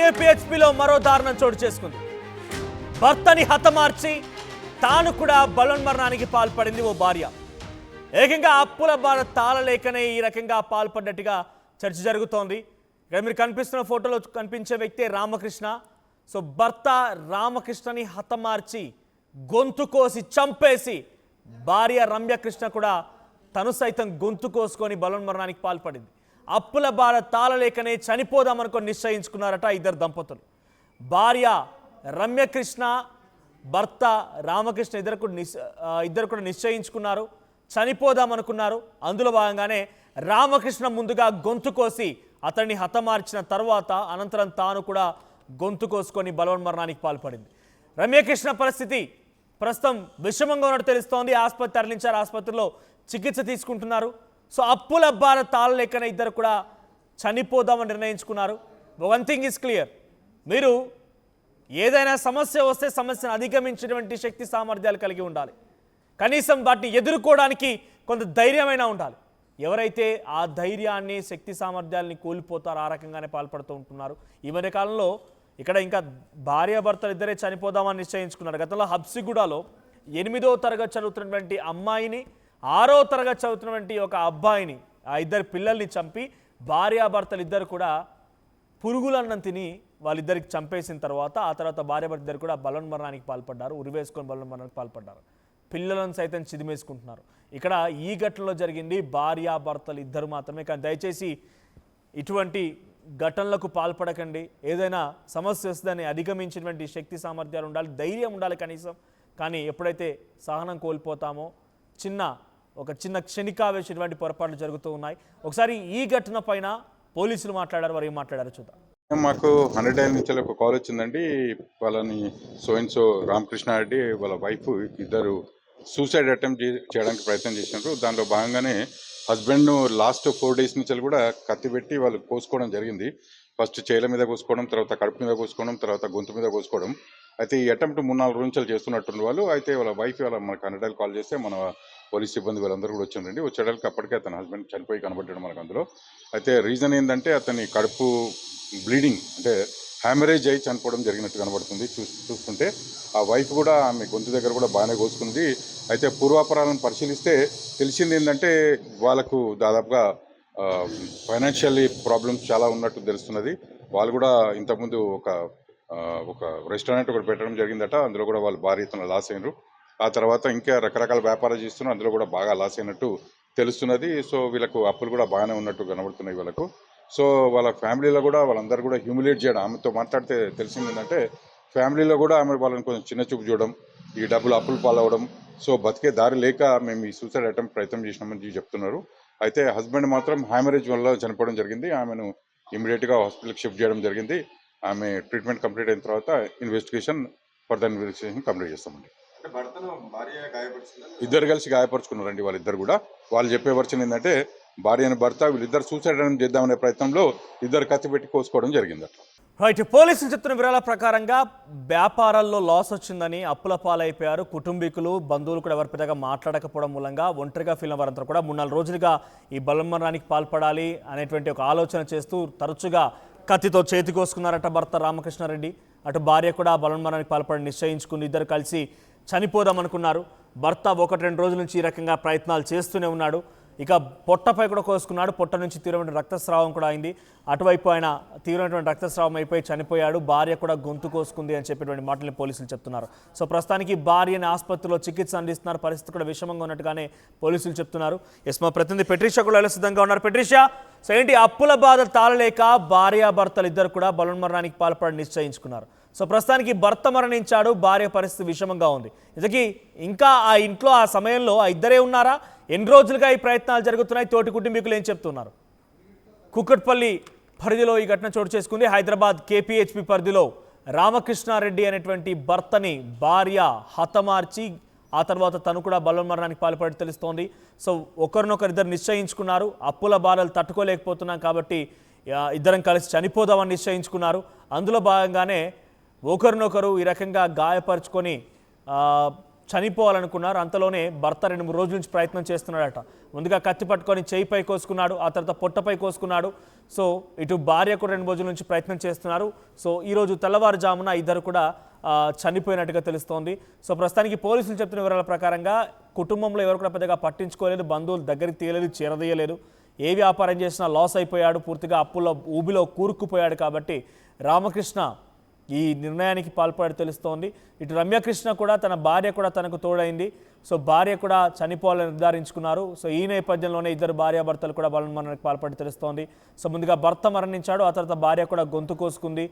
కేపీహెచ్పీలో మరో దారుణం చోటు చేసుకుంది. భర్తని హతమార్చి తాను కూడా బలోన్మరణానికి పాల్పడింది ఓ భార్య. ఏకంగా అప్పుల బాధ తాళలేకనే ఈ రకంగా పాల్పడ్డట్టుగా చర్చ జరుగుతోంది. ఇక్కడ మీరు కనిపిస్తున్న ఫోటోలో కనిపించే వ్యక్తి రామకృష్ణ. సో భర్త రామకృష్ణని హతమార్చి గొంతు కోసి చంపేసి భార్య రమ్యకృష్ణ కూడా తను సైతం గొంతు కోసుకొని బలోన్మరణానికి పాల్పడింది. అప్పుల బాధ తాళలేకనే చనిపోదామనుకొని నిశ్చయించుకున్నారట ఇద్దరు దంపతులు. భార్య రమ్యకృష్ణ, భర్త రామకృష్ణ ఇద్దరు కూడా నిశ్చయించుకున్నారు, చనిపోదామనుకున్నారు. అందులో భాగంగానే రామకృష్ణ ముందుగా గొంతు కోసి అతన్ని హతమార్చిన తర్వాత అనంతరం తాను కూడా గొంతు కోసుకొని బలోన్మరణానికి పాల్పడింది. రమ్యకృష్ణ పరిస్థితి ప్రస్తుతం విషమంగా ఉన్నట్టు తెలుస్తోంది. ఆసుపత్రి తరలించారు, ఆసుపత్రిలో చికిత్స తీసుకుంటున్నారు. సో అప్పుల బాధ తాళలేకనే ఇద్దరు కూడా చనిపోదామని నిర్ణయించుకున్నారు. వన్ థింగ్ ఈజ్ క్లియర్, మీరు ఏదైనా సమస్య వస్తే సమస్యను అధిగమించినటువంటి శక్తి సామర్థ్యాలు కలిగి ఉండాలి. కనీసం వాటిని ఎదుర్కోవడానికి కొంత ధైర్యమైనా ఉండాలి. ఎవరైతే ఆ ధైర్యాన్ని శక్తి సామర్థ్యాలని కోల్పోతారో ఆ రకంగానే పాల్పడుతూ ఉంటున్నారు. ఈ మధ్య కాలంలో ఇక్కడ ఇంకా భార్యాభర్తలు ఇద్దరే చనిపోదామని నిశ్చయించుకున్నారు. గతంలో హబ్సిగూడలో 8వ తరగతి చదువుతున్నటువంటి అమ్మాయిని, 6వ తరగతి చదువుతున్నటువంటి ఒక అబ్బాయిని, ఆ ఇద్దరు పిల్లల్ని చంపి భార్యాభర్తలు ఇద్దరు కూడా పురుగులన్నం తిని వాళ్ళిద్దరికి చంపేసిన తర్వాత ఆ తర్వాత భార్యాభర్త ఇద్దరు కూడా బలోన్మరణానికి పాల్పడ్డారు, ఉరివేసుకొని బలోన్మరణానికి పాల్పడ్డారు. పిల్లలను సైతం చిదిమేసుకుంటున్నారు. ఇక్కడ ఈ ఘటనలో జరిగింది భార్యాభర్తలు ఇద్దరు మాత్రమే. కానీ దయచేసి ఇటువంటి ఘటనలకు పాల్పడకండి. ఏదైనా సమస్య వస్తుందని అధిగమించినటువంటి శక్తి సామర్థ్యాలు ఉండాలి, ధైర్యం ఉండాలి కనీసం. కానీ ఎప్పుడైతే సహనం కోల్పోతామో ఒక చిన్న క్షణికావేశటువంటి పొరపాట్లు జరుగుతూ ఉన్నాయి. ఒకసారి ఈ ఘటన పైన పోలీసులు మాట్లాడారు, వారు ఏం మాట్లాడారు చూద్దాం. మాకు 100 డైల్ నుంచి ఒక కాల్ వచ్చిందండి. వాళ్ళని సో రామకృష్ణ రెడ్డి వాళ్ళ వైఫ్ ఇద్దరు సూసైడ్ అటెంప్ట్ చేయడానికి ప్రయత్నం చేసినారు. దానిలో భాగంగానే హస్బెండ్ను లాస్ట్ 4 డేస్ నుంచి కూడా కత్తి పెట్టి వాళ్ళు కోసుకోవడం జరిగింది. ఫస్ట్ చేల మీద కోసుకోవడం, తర్వాత కడుపు మీద కోసుకోవడం, తర్వాత గొంతు మీద కోసుకోవడం. అయితే ఈ అటెంప్ట్ 3-4 రోజుల నుంచి చేస్తున్నట్టు వాళ్ళు. అయితే వాళ్ళ వైఫ్ మనకు 100 డైల్ కాల్ చేస్తే మన పోలీస్ సిబ్బంది వాళ్ళందరూ కూడా వచ్చారండి. వచ్చేటప్పటికి అప్పటికే అతని హస్బెండ్ చనిపోయి కనబడ్డాడు మనకు అందులో. అయితే రీజన్ ఏంటంటే అతని కడుపు బ్లీడింగ్ అంటే హ్యామరేజ్ అయి చనిపోవడం జరిగినట్టు కనబడుతుంది. చూస్తుంటే ఆ వైఫ్ కూడా ఆమె గొంతు దగ్గర కూడా బాగానే కోసుకుంది. అయితే పూర్వాపరాలను పరిశీలిస్తే తెలిసింది ఏంటంటే వాళ్ళకు దాదాపుగా ఫైనాన్షియల్లీ ప్రాబ్లమ్స్ చాలా ఉన్నట్టు తెలుస్తున్నది. వాళ్ళు కూడా ఇంతకుముందు ఒక రెస్టారెంట్ ఒకటి పెట్టడం జరిగిందట. అందులో కూడా వాళ్ళు భారీ ఎత్తున లాస్ అయినారు. ఆ తర్వాత ఇంకా రకరకాల వ్యాపారాలు చేస్తున్నారు, అందులో కూడా బాగా లాస్ అయినట్టు తెలుస్తున్నది. సో వీళ్ళకు అప్పులు కూడా బాగానే ఉన్నట్టు కనబడుతున్నాయి వీళ్ళకు. సో వాళ్ళ ఫ్యామిలీలో కూడా వాళ్ళందరూ కూడా హ్యూమిలేట్ చేయడం, ఆమెతో మాట్లాడితే తెలిసింది ఏంటంటే ఫ్యామిలీలో కూడా ఆమె వాళ్ళని కొంచెం చిన్న చూపు చూడడం, ఈ డబ్బులు అప్పులు పాలవడం. సో బతికే దారి లేక మేము ఈ సూసైడ్ అటెంప్ట్ ప్రయత్నం చేసినామని చెప్తున్నారు. అయితే హస్బెండ్ మాత్రం హ్యామరేజ్ వల్ల చనిపోవడం జరిగింది. ఆమెను ఇమీడియట్గా హాస్పిటల్కి షిఫ్ట్ చేయడం జరిగింది. ఆమె ట్రీట్మెంట్ కంప్లీట్ అయిన తర్వాత ఫర్దర్ ఇన్వెస్టిగేషన్ కంప్లీట్ చేస్తామండి. ఇద్దరు కలిసి గాయపరుచుకున్నారండి వాళ్ళిద్దరు కూడా. వాళ్ళు చెప్పే వర్షన్ ఏంటంటే భార్య భర్త వీళ్ళిద్దరు సూసైడ్ అటెంప్ట్ చేద్దామనే ప్రయత్నంలో ఇద్దరు కత్తి పెట్టి కోసుకోవడం జరిగింది. రైట్, పోలీసులు చెప్తున్న వివరాల ప్రకారంగా వ్యాపారాల్లో లాస్ వచ్చిందని అప్పుల పాలైపోయారు. కుటుంబీకులు, బంధువులు కూడా ఎవరి పెద్దగా మాట్లాడకపోవడం మూలంగా ఒంటరిగా ఫీల్ వారంతా కూడా 3-4 రోజులుగా ఈ బలోన్మరణానికి పాల్పడాలి అనేటువంటి ఒక ఆలోచన చేస్తూ తరచుగా కత్తితో చేతి కోసుకున్నారట భర్త రామకృష్ణారెడ్డి. అటు భార్య కూడా బలోన్మరణానికి పాల్పడి నిశ్చయించుకుని ఇద్దరు కలిసి చనిపోదామనుకున్నారు. భర్త 1-2 రోజుల నుంచి ఈ రకంగా ప్రయత్నాలు చేస్తూనే ఉన్నాడు. ఇక పొట్టపై కూడా కోసుకున్నాడు. పొట్ట నుంచి తీవ్రమైన రక్తస్రావం కూడా అయింది. అటువైపు ఆయన తీవ్రమైనటువంటి రక్తస్రావం అయిపోయి చనిపోయాడు. భార్య కూడా గొంతు కోసుకుంది అని చెప్పేటువంటి మాటలు పోలీసులు చెప్తున్నారు. సో ప్రస్తుతానికి భార్యని ఆసుపత్రిలో చికిత్స అందిస్తున్నారు. పరిస్థితి కూడా విషమంగా ఉన్నట్టుగానే పోలీసులు చెప్తున్నారు. ఎస్, మా ప్రతినిధి పెట్రిషా కూడా సిద్ధంగా ఉన్నారు. పెట్రిషా, సో ఏంటి అప్పుల బాధ తాళలేక భార్యాభర్తలు ఇద్దరు కూడా బలోన్మరణానికి పాల్పడి నిశ్చయించుకున్నారు. సో ప్రస్తుతానికి భర్త మరణించాడు, భార్య పరిస్థితి విషమంగా ఉంది. ఇంతకీ ఇంకా ఆ ఇంట్లో ఆ సమయంలో ఆ ఇద్దరే ఉన్నారా? ఎన్ని రోజులుగా ఈ ప్రయత్నాలు జరుగుతున్నాయి? తోటి కుటుంబీకులు ఏం చెప్తున్నారు? కుక్కట్పల్లి పరిధిలో ఈ ఘటన చోటు చేసుకుంది. హైదరాబాద్ కేపీహెచ్పీ పరిధిలో రామకృష్ణారెడ్డి అనేటువంటి భర్తని భార్య హతమార్చి ఆ తర్వాత తను కూడా బలోన్మరణానికి పాల్పడి తెలుస్తోంది. సో ఇద్దరు నిశ్చయించుకున్నారు. అప్పుల బాధలు తట్టుకోలేకపోతున్నాం కాబట్టి ఇద్దరం కలిసి చనిపోదామని నిశ్చయించుకున్నారు. అందులో భాగంగానే ఒకరినొకరు ఈ రకంగా గాయపరుచుకొని చనిపోవాలనుకున్నారు. అంతలోనే భర్త 2-3 రోజుల నుంచి ప్రయత్నం చేస్తున్నాడట. ముందుగా కత్తి పట్టుకొని చేయిపై కోసుకున్నాడు, ఆ తర్వాత పొట్టపై కోసుకున్నాడు. సో ఇటు భార్య కూడా 2 రోజుల నుంచి ప్రయత్నం చేస్తున్నారు. సో ఈరోజు తెల్లవారుజామున ఇద్దరు కూడా చనిపోయినట్టుగా తెలుస్తోంది. సో ప్రస్తుతానికి పోలీసులు చెప్తున్న వివరాల ప్రకారంగా కుటుంబంలో ఎవరు కూడా పెద్దగా పట్టించుకోలేదు, బంధువులు దగ్గరికి తీయలేదు, చేరదీయలేదు. ఏ వ్యాపారం చేసినా లాస్ అయిపోయాడు, పూర్తిగా అప్పుల్లో ఊబిలో కూరుకుపోయాడు. కాబట్టి రామకృష్ణ ఈ నిర్ణయానికి పాల్పడి తెలుస్తోంది. ఇటు రమ్యకృష్ణ కూడా తన భార్య కూడా తనకు తోడైంది. సో భార్య కూడా చనిపోవాలని నిర్ధారించుకున్నారు. సో ఈ నేపథ్యంలోనే ఇద్దరు భార్యాభర్తలు కూడా బలవన్మరణానికి పాల్పడి తెలుస్తోంది. సో ముందుగా భర్త మరణించాడు, ఆ తర్వాత భార్య కూడా గొంతు కోసుకుంది.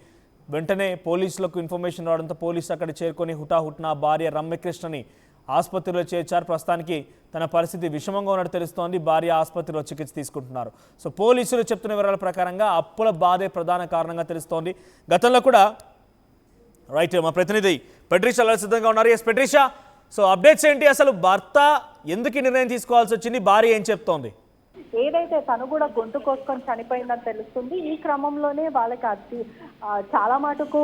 వెంటనే పోలీసులకు ఇన్ఫర్మేషన్ రావడంతో పోలీసులు అక్కడ చేరుకొని హుటాహుటిన భార్య రమ్యకృష్ణని ఆసుపత్రిలో చేర్చారు. ప్రస్తుతానికి తన పరిస్థితి విషమంగా ఉన్నట్టు తెలుస్తోంది. భార్య ఆసుపత్రిలో చికిత్స తీసుకుంటున్నారు. సో పోలీసులు చెప్తున్న వివరాల ప్రకారంగా అప్పుల బాధే ప్రధాన కారణంగా తెలుస్తోంది. గతంలో కూడా రైట్, మా ప్రతినిధి పెట్రిషా అలా సిద్ధంగా ఉన్నారు. ఎస్ పెట్రిషా, సో అప్డేట్స్ ఏంటి? అసలు భర్త ఎందుకు ఈ నిర్ణయం తీసుకోవాల్సి వచ్చింది, భార్య ఏం చెప్తోంది? ఏదైతే తను కూడా గొంతు కోసుకొని చనిపోయిందని తెలుస్తుంది. ఈ క్రమంలోనే వాళ్ళకి చాలా మటుకు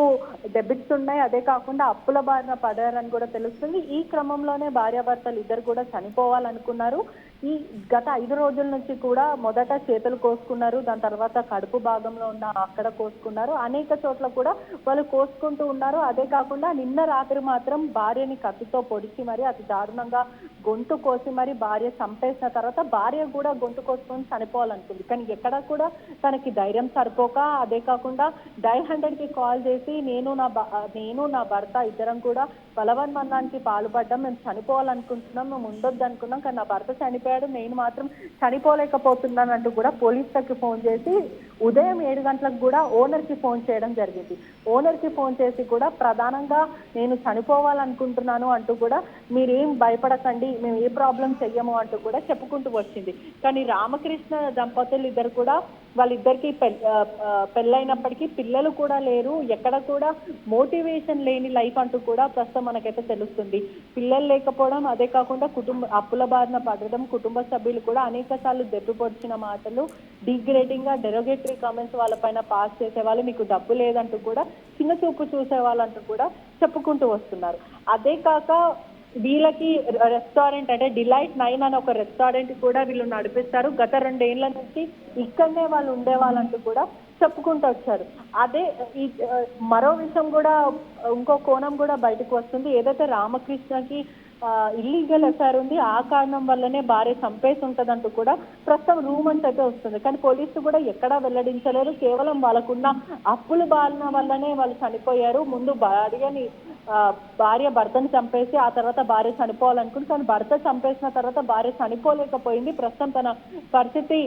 డెబిట్స్ ఉన్నాయి, అదే కాకుండా అప్పుల బారిన పడారని కూడా తెలుస్తుంది. ఈ క్రమంలోనే భార్యాభర్తలు ఇద్దరు కూడా చనిపోవాలనుకున్నారు. ఈ గత 5 రోజుల నుంచి కూడా మొదట చేతులు కోసుకున్నారు, దాని తర్వాత కడుపు భాగంలో ఉన్న అక్కడ కోసుకున్నారు, అనేక చోట్ల కూడా వాళ్ళు కోసుకుంటూ ఉన్నారు. అదే కాకుండా నిన్న రాత్రి మాత్రం భార్యని కత్తితో పొడిచి మరి అతి దారుణంగా గొంతు కోసి మరి భార్య చంపేసిన తర్వాత భార్య కూడా గొంతు కోసుకొని చనిపోవాలనుకుంది. కానీ ఎక్కడ కూడా తనకి ధైర్యం సరిపోక, అదే కాకుండా డైల్ 100కి కాల్ చేసి నేను నా భర్త ఇద్దరం కూడా బలవన్మరణానికి పాల్పడ్డాం, మేము చనిపోవాలనుకుంటున్నాం, మేము ఉండొద్దు అనుకున్నాం, కానీ నా భర్త చనిపోయాడు, నేను మాత్రం చనిపోలేకపోతున్నాను అంటూ కూడా పోలీసులకి ఫోన్ చేసి ఉదయం 7 గంటలకు కూడా ఓనర్కి ఫోన్ చేయడం జరిగింది. ఓనర్కి ఫోన్ చేసి కూడా ప్రధానంగా నేను చనిపోవాలనుకుంటున్నాను అంటూ కూడా మీరేం భయపడకండి, మేము ఏ ప్రాబ్లం చెయ్యము అంటూ కూడా చెప్పుకుంటూ వచ్చింది. కానీ రామకృష్ణ దంపతులు ఇద్దరు కూడా వాళ్ళిద్దరికి పెళ్ళైనప్పటికీ పిల్లలు కూడా లేరు, ఎక్కడ కూడా మోటివేషన్ లేని లైఫ్ అంటూ కూడా ప్రస్తుతం మనకైతే తెలుస్తుంది. పిల్లలు లేకపోవడం, అదే కాకుండా అప్పుల బారిన పడడం, కుటుంబ సభ్యులు కూడా అనేక సార్లు దెబ్బపొడిచిన మాటలు, డిగ్రేడింగ్ గా డెరోగేటరీ కామెంట్స్ వాళ్ళపైన పాస్ చేసేవాళ్ళు, మీకు డబ్బు లేదంటూ కూడా చిన్న చూపు చూసేవాళ్ళంటూ కూడా చెప్పుకుంటూ వస్తున్నారు. అదే కాక వీళ్ళకి రెస్టారెంట్ అంటే డిలైట్ 9 అని ఒక రెస్టారెంట్ కూడా వీళ్ళు నడిపిస్తారు. గత 2 ఏళ్ల నుంచి ఇక్కడనే వాళ్ళు ఉండేవాళ్ళంటూ కూడా చెప్పుకుంటూ వచ్చారు. అదే ఈ మరో విషయం కూడా, ఇంకో కోణం కూడా బయటకు వస్తుంది. ఏదైతే రామకృష్ణకి ఇల్లీగల్ ఎఫ్ఐఆర్ ఉంది, ఆ కారణం వల్లనే భార్య చంపేసి ఉంటదంటూ కూడా ప్రస్తుతం రూమర్స్ అయితే వస్తుంది. కానీ పోలీసులు కూడా ఎక్కడా వెల్లడించలేరు. కేవలం వాళ్ళకున్న అప్పుల బారిన వల్లనే వాళ్ళు చనిపోయారు. ముందు భార్య భర్తను చంపేసి ఆ తర్వాత భార్య చనిపోవాలనుకుంది, కానీ భర్త చంపేసిన తర్వాత భార్య చనిపోలేకపోయింది. ప్రస్తుతం తన పరిస్థితి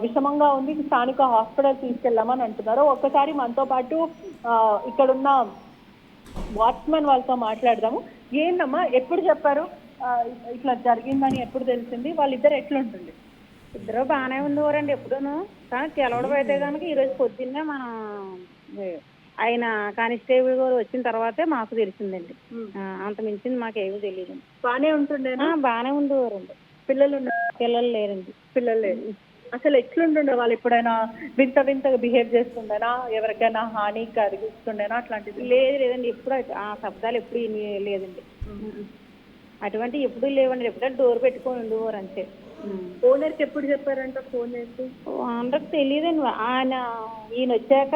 విషమంగా ఉంది, స్థానిక హాస్పిటల్ తీసుకెళ్లామని అంటున్నారు. ఒక్కసారి మనతో పాటు ఇక్కడున్న వాచ్మెన్ వాళ్ళతో మాట్లాడదాము. ఏంటమ్మా, ఎప్పుడు చెప్పారు ఇట్లా జరిగిందని, ఎప్పుడు తెలిసింది, వాళ్ళిద్దరు ఎట్లుంటుంది? ఇద్దరు బాగానే ఉండేవారండి ఎప్పుడూను. కానీ తెలవడం అయితే కనుక ఈరోజు పొద్దున్నే మనం ఆయన కానిస్టేబుల్ గారు వచ్చిన తర్వాతే మాకు తెలిసిందండి. అంత మించింది మాకేమీ తెలియదు. బాగానే ఉంటుండేనా? బాగానే ఉండేవారండి. పిల్లలు లేరండి. పిల్లలు లేరు. అసలు ఎట్లుంటుండే వాళ్ళు? ఎప్పుడైనా వింతగా బిహేవ్ చేస్తుండేనా? ఎవరికైనా హాని కలిగిస్తుండేనా? అట్లాంటిది లేదండి. ఎప్పుడు ఆ శబ్దాలు ఎప్పుడు లేదండి. అటువంటి ఎప్పుడు లేవండి. ఎప్పుడైనా డోర్ పెట్టుకొని ఉండేవారు అంతే. ఓనర్కి ఎప్పుడు చెప్పారంట ఫోన్ చేసి? ఓనర్కి తెలియదండి. ఈయన వచ్చాక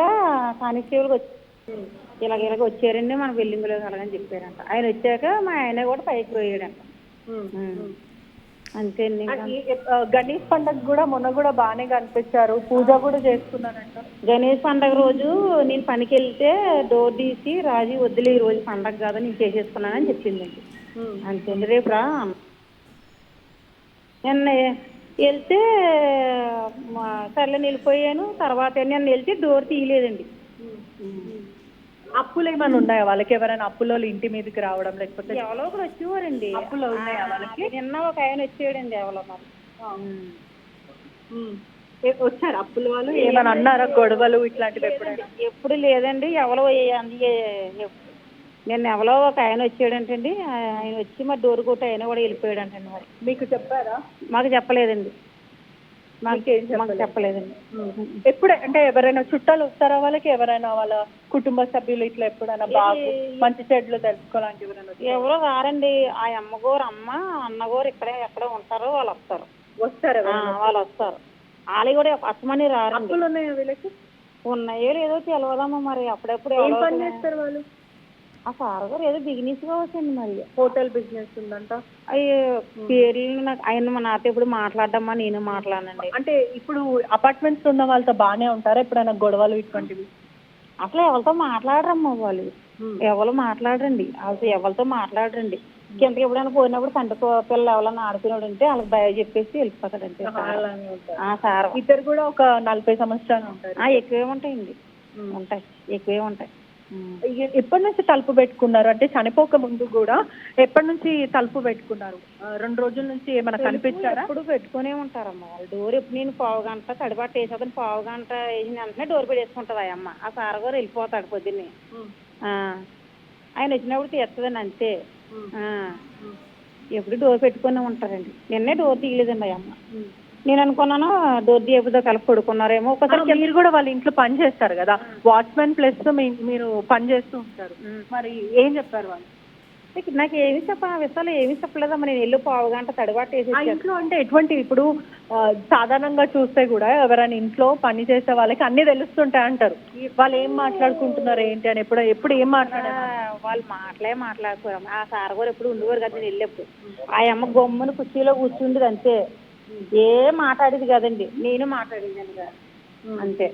కానిస్టేబుల్కి వచ్చి ఇలాగ వచ్చారండి, మన బిల్డింగ్ లో అలాగని చెప్పారంట. ఆయన వచ్చాక మా ఆయన కూడా పైకి పోయాడంట. అంతే అండి. గణేష్ పండుగ కూడా మొన్న కూడా బాగానే కనిపించారు, పూజ కూడా చేసుకున్నారంట. గణేష్ పండుగ రోజు నేను పనికి వెళ్తే డోర్ తీసి రాజీ వద్దులే, ఈ రోజు పండగ కాదు నేను చేసేసుకున్నానని చెప్పిందండి. అంతే అండి. రేపు రా నిన్న వెళ్తే సర్లే వెళ్ళిపోయాను. తర్వాత నిన్న వెళ్తే డోర్ తీయలేదండి. అప్పులు ఏమైనా ఉన్నాయా వాళ్ళకి? ఎవరైనా అప్పులో ఇంటి మీదకి రావడం, లేకపోతే ఎవరో ఒకరు వచ్చేవారండి. అప్పులు ఉన్నాయా వాళ్ళకి? నిన్న ఒక ఆయన వచ్చేవాడండి ఎవరో మరి. వచ్చారు అప్పుల వాళ్ళు? ఏమైనా అన్నారా గొడవలు ఇట్లాంటివి? ఎప్పుడు లేదండి. ఎవరో నిన్న ఎవరో ఒక ఆయన వచ్చాడంటండి. ఆయన వచ్చి మరి డోర్ కొట్టి ఆయన కూడా వెళ్ళిపోయాడంటండి. మరి మీకు చెప్పారా? మాకు చెప్పలేదండి. మాకు చెప్పలేదండి. ఎప్పుడు అంటే ఎవరైనా చుట్టాలు వస్తారా వాళ్ళకి, ఎవరైనా వాళ్ళ కుటుంబ సభ్యులు ఇట్లా ఎప్పుడైనా బాగా మంచి చెడ్లు తెలుసుకోవడానికి ఎవరైనా ఎవరో రారండి. ఆ అమ్మగోరు అన్నగోరు ఇక్కడే ఎక్కడో ఉంటారు, వాళ్ళు వస్తారు. వాళ్ళు వస్తారు. వాళ్ళు కూడా అచ్చమని రారండి. అప్పులు ఉన్నాయా వీళ్ళకి? ఉన్నాయో లేదో తెలియదమ్మా మరి. అప్పుడప్పుడు ఏం పని చేస్తారు వాళ్ళు? ఆ సార్ గారు ఏదో బిజినెస్ కావచ్చండి మరి. హోటల్ బిజినెస్ ఉందంట. అయ్యో పేర్లు నాకు ఆయన నాతో ఇప్పుడు మాట్లాడమ్మా, నేను మాట్లాడనండి. అంటే ఇప్పుడు అపార్ట్మెంట్స్ ఉన్న వాళ్ళతో బాగానే ఉంటారా? ఎప్పుడైనా గొడవలు ఇటువంటివి? అసలు ఎవరితో మాట్లాడరమ్మా వాళ్ళు. ఎవరు మాట్లాడరండి, వాళ్ళతో ఎవరితో మాట్లాడరండి. కిందకి ఎప్పుడైనా పోయినప్పుడు సంట పిల్లలు ఎవరైనా ఆడుకున్నాడు అంటే వాళ్ళకి భయ చెప్పేసి వెళ్ళిపోతాడంటే సార్. ఇద్దరు కూడా ఒక 40 సంవత్సరాలు ఉంటారు. ఎక్కువే ఉంటాయండి, ఉంటాయి, ఎక్కువే ఉంటాయి. ఎప్పటి నుంచి తలుపు పెట్టుకున్నారు? అంటే చనిపోక ముందు కూడా ఎప్పటి నుంచి తలుపు పెట్టుకున్నారు? 2 రోజుల నుంచి ఏమైనా కనిపించారా? ఎప్పుడు పెట్టుకునే ఉంటారమ్మా వాళ్ళు. డోర్ ఎప్పుడు నేను పావు గంట తడిబాటు వేసేదని పావు గంట వేసిన వెంటనే డోర్ పెట్టేసుకుంటుంది ఆ అమ్మ. ఆ సార్ గారు వెళ్ళిపోతాడు పొద్దున్నే. ఆయన వచ్చినప్పుడు తీస్తుందండి అంతే. ఎప్పుడు డోర్ పెట్టుకునే ఉంటారండి. నిన్నే డోర్ తీయలేదండి ఆ అమ్మ. నేను అనుకున్నాను డోర్ తీయబుద్దో కలిపి పడుకున్నారేమో. ఒకసారి మీరు కూడా వాళ్ళ ఇంట్లో పని చేస్తారు కదా, వాచ్మెన్ ప్లస్ మీరు పని చేస్తూ ఉంటారు, మరి ఏం చెప్పారు వాళ్ళు? నాకు ఏమి విషయాలు ఏమి చెప్పలేదమ్మా. నేను వెళ్ళి పావు గంట తడిబాటు వేసి ఇంట్లో అంటే ఎటువంటి ఇప్పుడు సాధారణంగా చూస్తే కూడా ఎవరైనా ఇంట్లో పని చేసే వాళ్ళకి అన్ని తెలుస్తుంటాయి అంటారు. వాళ్ళు ఏం మాట్లాడుకుంటున్నారు ఏంటి అని ఎప్పుడు ఏం మాట్లాడారు? వాళ్ళు మాట్లాడుకోరు. ఆ సార్ కూడా ఎప్పుడు ఉండేవారు కదా. నేను వెళ్ళేప్పుడు ఆ అమ్మ గమ్మున కుర్చీలో కూర్చుండేది అంతే. ఏం మాట్లాడేది కదండి, నేనే మాట్లాడేదాన్ని కాదు అంతే.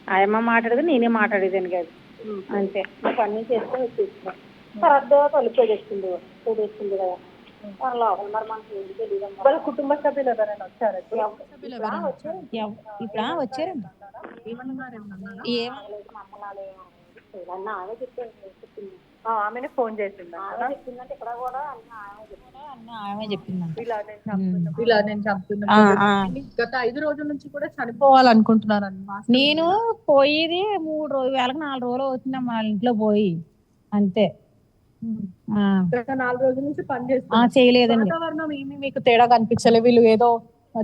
ఆ అమ్మ మాట్లాడేది, నేనే మాట్లాడేదాన్ని కాదు అంతే. నా పని నుంచి చేసుకొని వచ్చేస్తున్నాను. తర్వాత తలుపు పెట్టేస్తుంది కదా లోపల. మరి మనకి ఏంటి తెలియదు. వాళ్ళ కుటుంబ సభ్యులు ఎవరైనా వచ్చారా? ఇప్పుడు వచ్చారండి. ఆమె చెప్పింది. ఆమెనే ఫోన్ చేసింది. చెప్పిందంటే ఇక్కడ కూడా ఆమె చెప్పిందండి. ఇలా నేను చంపుతున్నాను. గత 5 రోజుల నుంచి కూడా చనిపోవాలనుకుంటున్నాను. నేను పోయేది 3 రోజులు 4 రోజులు అవుతుందమ్మా వాళ్ళ ఇంట్లో పోయి అంతే. గత 4 రోజుల నుంచి పని చేస్తున్నారు. చేయలేదండి. వాతావరణం ఏమి మీకు తేడా కనిపించలే? వీళ్ళు ఏదో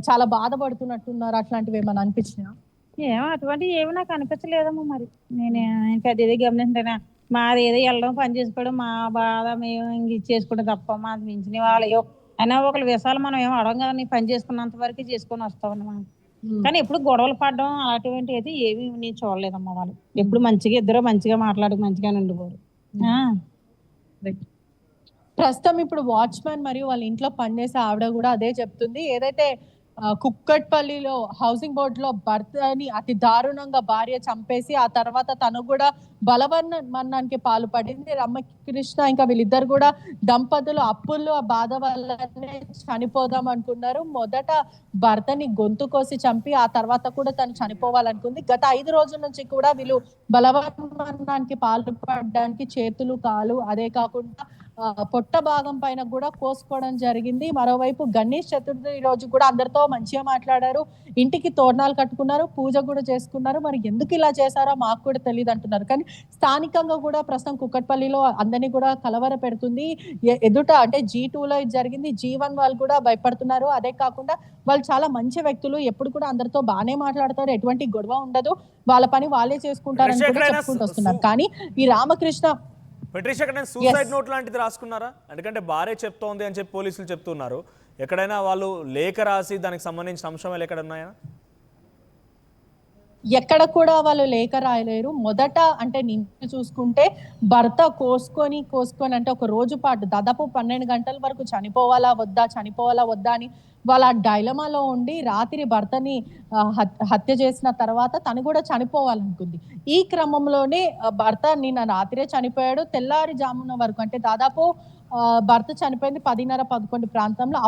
చాలా బాధపడుతున్నట్టున్నారు, అట్లాంటివి ఏమైనా అనిపించినా? ఏమో అటువంటివి ఏమి నాకు అనిపించలేదమ్మా. మరి నేను పెద్ద ఏదో గమనించానా, మాది ఏదో వెళ్ళడం పని చేసుకోవడం మా బాధ మేము ఇంక ఇచ్చేసుకోవడం తప్ప మాది మించిన వాళ్ళు అయినా ఒకళ్ళ విషయాలు మనం ఏమో అడగం కదా. పని చేసుకున్నంత వరకు చేసుకొని వస్తామని మనం. కానీ ఎప్పుడు గొడవలు పడడం అలాంటివి అయితే ఏమి నేను చూడలేదమ్మా. వాళ్ళు ఎప్పుడు మంచిగా ఇద్దరు మంచిగా మాట్లాడి మంచిగానే ఉండిపోరు. ప్రస్తుతం ఇప్పుడు వాచ్మెన్ మరియు వాళ్ళ ఇంట్లో పనిచేసే ఆవిడ కూడా అదే చెప్తుంది. ఏదైతే కుక్కట్పల్లిలో హౌసింగ్ బోర్డులో భర్తని అతి దారుణంగా భార్య చంపేసి ఆ తర్వాత తను కూడా బలవన్మరణానికి పాల్పడింది. రమకృష్ణ ఇంకా వీళ్ళిద్దరు కూడా దంపతులు అప్పుల్లో ఆ బాధ వల్లనే చనిపోదాం అనుకున్నారు. మొదట భర్తని గొంతు కోసి చంపి ఆ తర్వాత కూడా తను చనిపోవాలనుకుంది. గత 5 రోజుల నుంచి కూడా వీళ్ళు బలవన్మరణానికి పాల్పడడానికి చేతులు కాలు అదే కాకుండా పొట్ట భాగం పైన కూడా కోసుకోవడం జరిగింది. మరోవైపు గణేష్ చతుర్థి రోజు కూడా అందరితో మంచిగా మాట్లాడారు, ఇంటికి తోరణాలు కట్టుకున్నారు, పూజ కూడా చేసుకున్నారు. మరి ఎందుకు ఇలా చేశారో మాకు కూడా తెలియదు అంటున్నారు. కానీ స్థానికంగా కూడా ప్రస్తుతం కుక్కట్పల్లిలో అందరినీ కూడా కలవర పెడుతుంది. ఎదుట అంటే G2లో ఇది జరిగింది, G1 వాళ్ళు కూడా భయపడుతున్నారు. అదే కాకుండా వాళ్ళు చాలా మంచి వ్యక్తులు, ఎప్పుడు కూడా అందరితో బాగానే మాట్లాడతారు, ఎటువంటి గొడవ ఉండదు, వాళ్ళ పని వాళ్ళే చేసుకుంటారని కూడా చెప్పుకుంటూ వస్తున్నారు. కానీ ఈ రామకృష్ణ పెట్రిషా ఎక్కడైనా సూసైడ్ నోట్ లాంటిది రాసుకున్నారా? ఎందుకంటే భార్య చెప్తోంది అని చెప్పి పోలీసులు చెప్తున్నారు. ఎక్కడైనా వాళ్ళు లేఖ రాసి దానికి సంబంధించిన అంశాలు ఎక్కడ ఉన్నాయా? ఎక్కడ కూడా వాళ్ళు లేఖ రాయలేరు. మొదట అంటే నిన్ను చూసుకుంటే భర్త కోసుకొని అంటే ఒక రోజు పాటు దాదాపు 12 గంటల వరకు చనిపోవాలా వద్దా అని వాళ్ళ డైలమాలో ఉండి రాత్రి భర్తని హత్య చేసిన తర్వాత తను కూడా చనిపోవాలనుకుంది. ఈ క్రమంలోనే భర్త నిన్న రాత్రే చనిపోయాడు. తెల్లారిజామున వరకు అంటే దాదాపు భర్త చనిపోయింది 10:30-11 ప్రాంతంలో.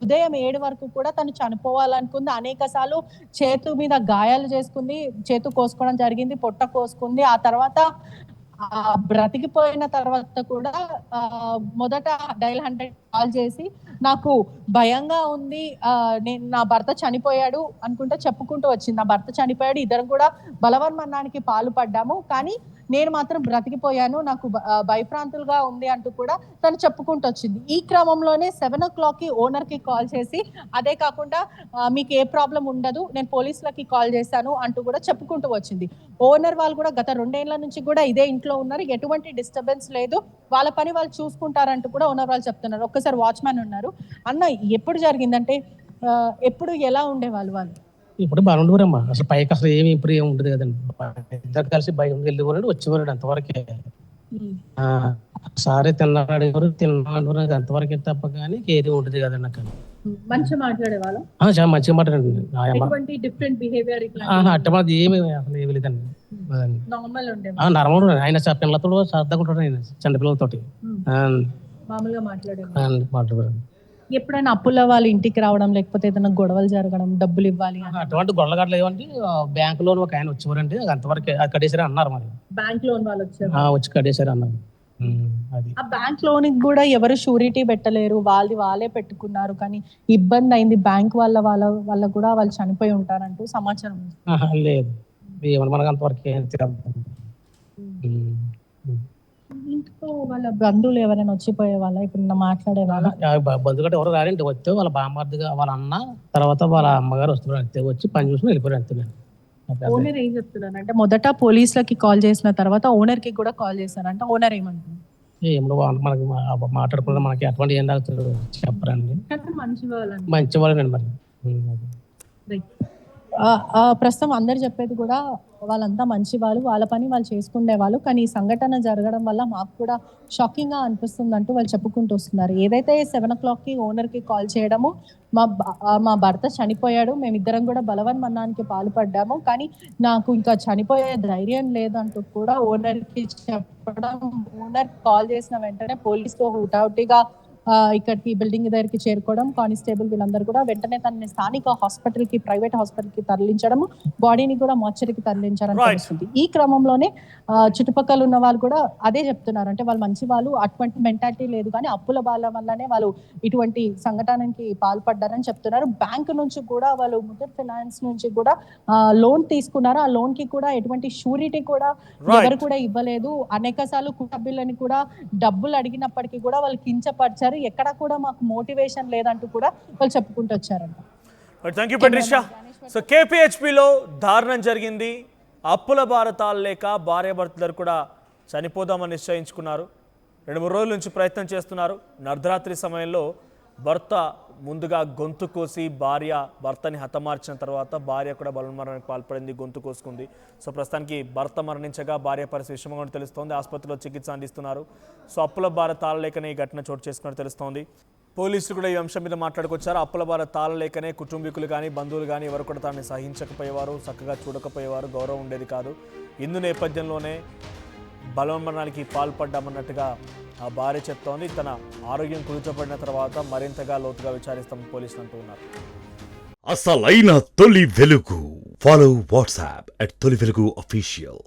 ఉదయం 7 వరకు కూడా తను చనిపోవాలనుకుంది. అనేక సార్లు చేతు మీద గాయాలు చేసుకుంది, చేతు కోసుకోవడం జరిగింది, పొట్ట కోసుకుంది. ఆ తర్వాత బ్రతికిపోయిన తర్వాత కూడా మొదట డైల్ 100 కాల్ చేసి నాకు భయంగా ఉంది, నేను నా భర్త చనిపోయాడు అనుకుంటా చెప్పుకుంటూ వచ్చింది. నా భర్త చనిపోయాడు, ఇద్దరం కూడా బలవన్మరణానికి పాల్పడ్డాము, కానీ నేను మాత్రం బ్రతికిపోయాను, నాకు భయప్రాంతులుగా ఉంది అంటూ కూడా తను చెప్పుకుంటూ వచ్చింది. ఈ క్రమంలోనే 7 o'clock ఓనర్ కి కాల్ చేసి, అదే కాకుండా మీకు ఏ ప్రాబ్లం ఉండదు, నేను పోలీసులకి కాల్ చేశాను అంటూ కూడా చెప్పుకుంటూ వచ్చింది. ఓనర్ వాళ్ళు కూడా గత 2 ఏళ్ల నుంచి కూడా ఇదే ఇంట్లో ఉన్నారు, ఎటువంటి డిస్టర్బెన్స్ లేదు, వాళ్ళ పని వాళ్ళు చూసుకుంటారంటూ కూడా ఓనర్ వాళ్ళు చెప్తున్నారు. ఒక్కసారి వాచ్మ్యాన్ ఉన్నారు. అన్న, ఎప్పుడు జరిగిందంటే ఎప్పుడు ఎలా ఉండేవాళ్ళు వాళ్ళు? ఇప్పుడు బాగా ఉండేవారమ్మా. అసలు పైకి అసలు ఏమి ఇప్పుడు ఏమి ఉండదు కదండి. ఇద్దరు కలిసి బయట వెళ్ళేవారు, వచ్చేవారు అంతవరకే. సారే తిన్నాడు అంతవరకే తప్ప కానీ ఏది ఉంటుంది కదండి అక్కడ. మంచిగా మాట్లాడేవాళ్ళు, చాలా మంచిగా మాట్లాడండి. డిఫరెంట్ బిహేవియర్ అట్టమాది ఏమి అసలు ఏమి లేదండి. నార్మల్ ఉండే, నార్మల్ ఆయన పిల్లలతో సరదాగా ఉంటాడు, ఆయన చిన్న పిల్లలతోటి మామూలుగా మాట్లాడేవాళ్ళు. మాట్లాడారు. ఎప్పుడైనా అప్పుల వాళ్ళ ఇంటికి రావడం, లేకపోతే ఏదైనా గొడవలు జరగడం, డబ్బులు ఇవ్వాలి, అటువంటి గొడవలు గట్ల ఏమంటే బ్యాంక్ లోన్ ఒక ఆయన వచ్చేవారండి, అంతవరకు కడేసారి అన్నారు. మరి బ్యాంక్ లోన్ వాళ్ళు వచ్చారు, వచ్చి కడేసారి అన్నారు. అది ఆ బ్యాంక్ లోన్ కూడా ఎవరు షూరిటీ పెట్టలేరు, వాళ్ళే పెట్టుకున్నారు, కానీ ఇబ్బంది అయింది, బ్యాంక్ వాళ్ళ కూడా వాళ్ళు చనిపోయి ఉంటారంటూ సమాచారం. లేదు, ఏమన్నా మనకు అంతవరకు ఇంట్లో వాళ్ళ బంధువులు ఎవరైనా వచ్చిపోయే వాళ్ళ, ఇప్పుడు మాట్లాడే వాళ్ళ బంధువు గట్ట ఎవరు రారండి. వస్తే వాళ్ళ బామ్మర్దిగా వాళ్ళ అన్న, తర్వాత వాళ్ళ అమ్మగారు వస్తున్నారు అంతే, వచ్చి పని చూసుకుని వెళ్ళిపోయారు అంతే. ఓనర్ ఏం చెప్తున్నాను అంటే, మొదట పోలీసులకి కాల్ చేసిన తర్వాత ఓనర్ కి కూడా కాల్ చేశారంట. ఓనర్ ఏమంటుంది? ఏమో మనకి మాట్లాడుకుంటే మనకి అటువంటి ఏం రాదు చెప్పరండి. మంచి వాళ్ళండి మరి. ప్రస్తుతం అందరు చెప్పేది కూడా వాళ్ళంతా మంచి వాళ్ళు, వాళ్ళ పని వాళ్ళు చేసుకునే వాళ్ళు, కానీ ఈ సంఘటన జరగడం వల్ల మాకు కూడా షాకింగ్ గా అనిపిస్తుంది అంటూ వాళ్ళు చెప్పుకుంటూ వస్తున్నారు. ఏదైతే 7 o'clock ఓనర్ కి కాల్ చేయడము, మా భర్త చనిపోయాడు, మేమిద్దరం కూడా బలవన్మరణానికి పాల్పడ్డాము, కానీ నాకు ఇంకా చనిపోయే ధైర్యం లేదంటూ కూడా ఓనర్ కి చెప్పడం, ఓనర్ కాల్ చేసిన వెంటనే పోలీసుతో హుటాహుటిగా ఇక్కడికి బిల్డింగ్ దగ్గరికి చేరుకోవడం, కానిస్టేబుల్ వీళ్ళందరూ కూడా వెంటనే తనని స్థానిక హాస్పిటల్ కి, ప్రైవేట్ హాస్పిటల్ కి తరలించడం, బాడీని కూడా మార్చరీకి తరలించారని తెలుస్తుంది. ఈ క్రమంలోనే చుట్టుపక్కల ఉన్న వాళ్ళు కూడా అదే చెప్తున్నారు, అంటే వాళ్ళు మంచి వాళ్ళు, అటువంటి మెంటాలిటీ లేదు, కానీ అప్పుల బాల వల్లనే వాళ్ళు ఇటువంటి సంఘటనకి పాల్పడ్డారని చెప్తున్నారు. బ్యాంకు నుంచి కూడా వాళ్ళు ముత్తూట్ ఫైనాన్స్ నుంచి కూడా లోన్ తీసుకున్నారు, ఆ లోన్ కి కూడా ఎటువంటి షూరిటీ కూడా ఎవరు కూడా ఇవ్వలేదు. అనేక సార్లు కుటుంబీలని కూడా డబ్బులు అడిగినప్పటికీ కూడా వాళ్ళు కించపరిచారు, ఎక్కడ కూడా మాకు మోటివేషన్ లేదంటూ కూడా వాళ్ళు చెప్పుకుంటూ వచ్చారంట. Thank you Patricia. సో కేపీహెచ్పిలో దారుణం జరిగింది. అప్పుల భారతాలు లేక భార్యాభర్తలు కూడా చనిపోదామని నిశ్చయించుకున్నారు. 2-3 రోజుల నుంచి ప్రయత్నం చేస్తున్నారు. అర్ధరాత్రి సమయంలో భర్త ముందుగా గొంతు కోసి భర్తని హతమార్చిన తర్వాత భార్య కూడా బలవన్మరణానికి పాల్పడింది, గొంతు కోసుకుంది. సో ప్రస్తుతానికి భర్త మరణించగా భార్య పరిస్థితి విషమంగా తెలుస్తోంది. ఆసుపత్రిలో చికిత్స అందిస్తున్నారు. సో అప్పుల భార తాళలేకనే ఈ ఘటన చోటు చేసుకున్నట్టు తెలుస్తోంది. పోలీసులు కూడా ఈ అంశం మీద మాట్లాడుకొచ్చారు. అప్పుల భార తాళలేకనే కుటుంబీకులు కానీ బంధువులు కానీ ఎవరు కూడా తాన్ని సహించకపోయేవారు, చక్కగా చూడకపోయేవారు, గౌరవం ఉండేది కాదు. ఇందు నేపథ్యంలోనే బలవన్మరణానికి పాల్పడ్డామన్నట్టుగా ఆ భార్య చెప్తోంది. తన ఆరోగ్యం కుదుటపడిన తర్వాత మరింతగా లోతుగా విచారిస్తామని పోలీసులు అంటూ ఉన్నారు. అసలైన తొలి వెలుగు. ఫాలో వాట్సాప్ @తొలి వెలుగు official.